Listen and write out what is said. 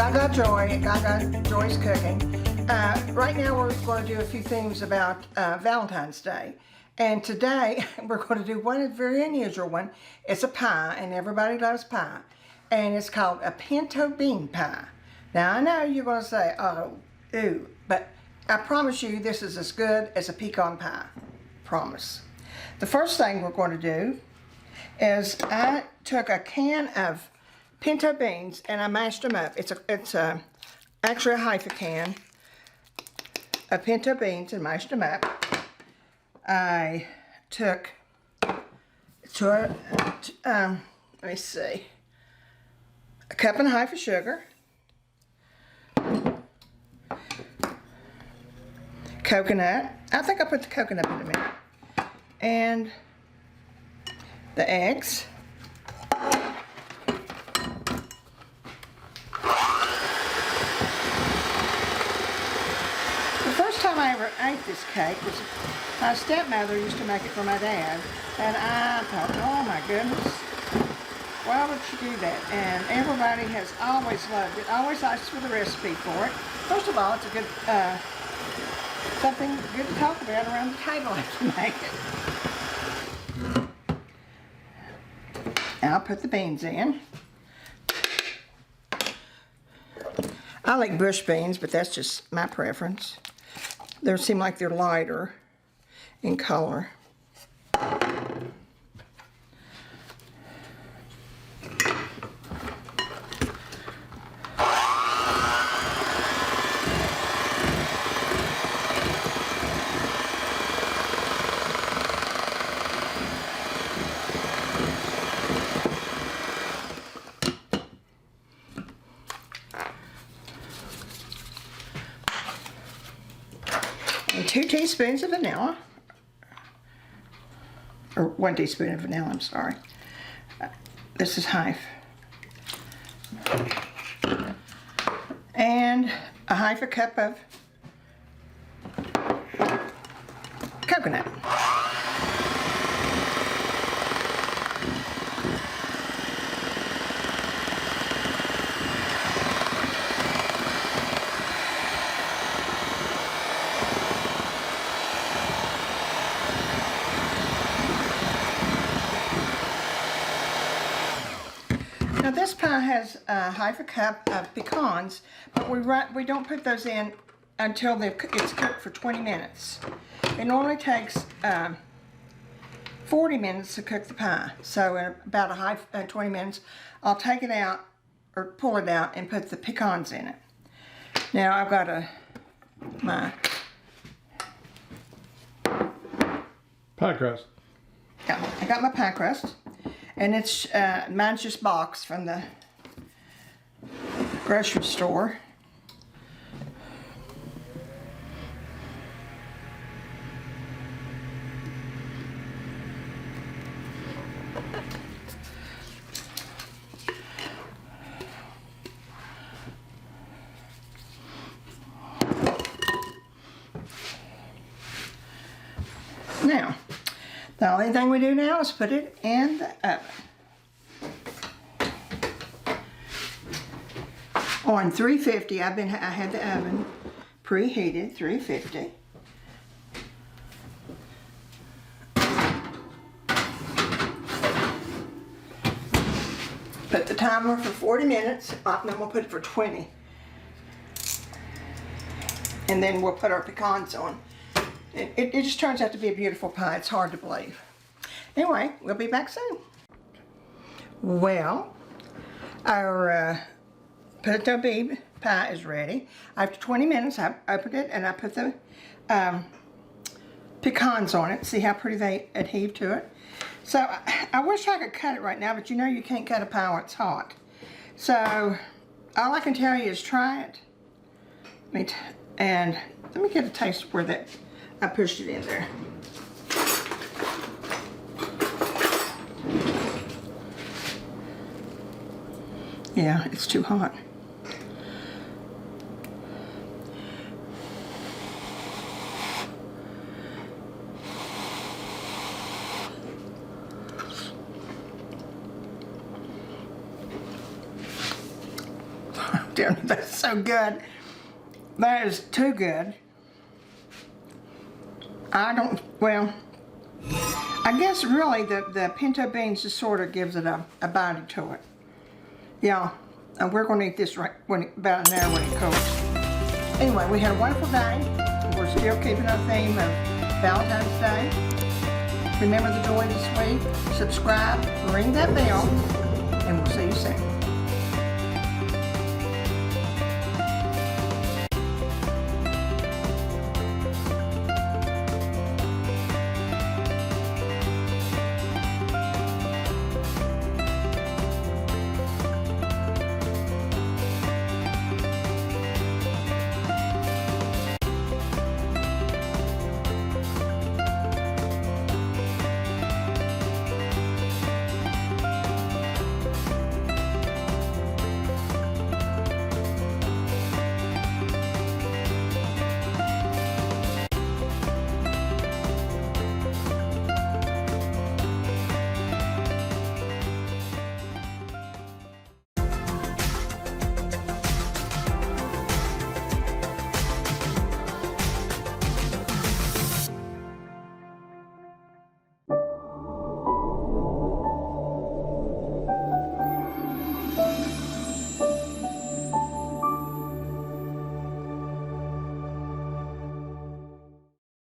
Gagajoy's cooking. Right now we're going to do a few things about Valentine's Day. And today we're going to do one very unusual one. It's a pie, and everybody loves pie. And it's called a pinto bean pie. Now I know you're going to say, oh, ew, but I promise you this is as good as a pecan pie. Promise. The first thing we're going to do is I took a can of pinto beans and I mashed them up. It's actually a half a can of pinto beans and mashed them up. I took let me see, a cup and a half of sugar, coconut. I think I put the coconut in a minute, and the eggs. The first time I ever ate this cake was my stepmother used to make it for my dad, and I thought, oh my goodness, why would she do that? And everybody has always loved it, always asked for the recipe for it. First of all, it's a good, something good to talk about around the table after you make it. I'll put the beans in. I like bush beans, but that's just my preference. They seem like they're lighter in color. And 2 teaspoons of vanilla, or 1 teaspoon of vanilla, I'm sorry. This is half. And a half a cup of coconut. Now this pie has half a cup of pecans, but we don't put those in until it's cooked for 20 minutes. It normally takes 40 minutes to cook the pie. So in about 20 minutes, I'll take it out or pull it out and put the pecans in it. Now I've got my pie crust. Yeah, I got my pie crust. And it's, mine's just boxed from the grocery store. Now, the only thing we do now is put it in the oven. On 350, I had the oven preheated, 350. Put the timer for 40 minutes, then we'll put it for 20. And then we'll put our pecans on. It just turns out to be a beautiful pie. It's hard to believe. Anyway, we'll be back soon. Well, our pinto bean pie is ready. After 20 minutes, I opened it and I put the pecans on it. See how pretty they adhere to it? So I wish I could cut it right now, but you know you can't cut a pie when it's hot. So all I can tell you is try it. And let me get a taste where that I pushed it in there. Yeah, it's too hot. Damn, that's so good. That is too good. Well, I guess really the pinto beans just sort of gives it a body to it. Yeah, and we're going to eat this about an hour when it cooks. Anyway, we had a wonderful day. We're still keeping our theme of Valentine's Day. Remember the joy of the sweet. Subscribe, ring that bell, and we'll see you soon.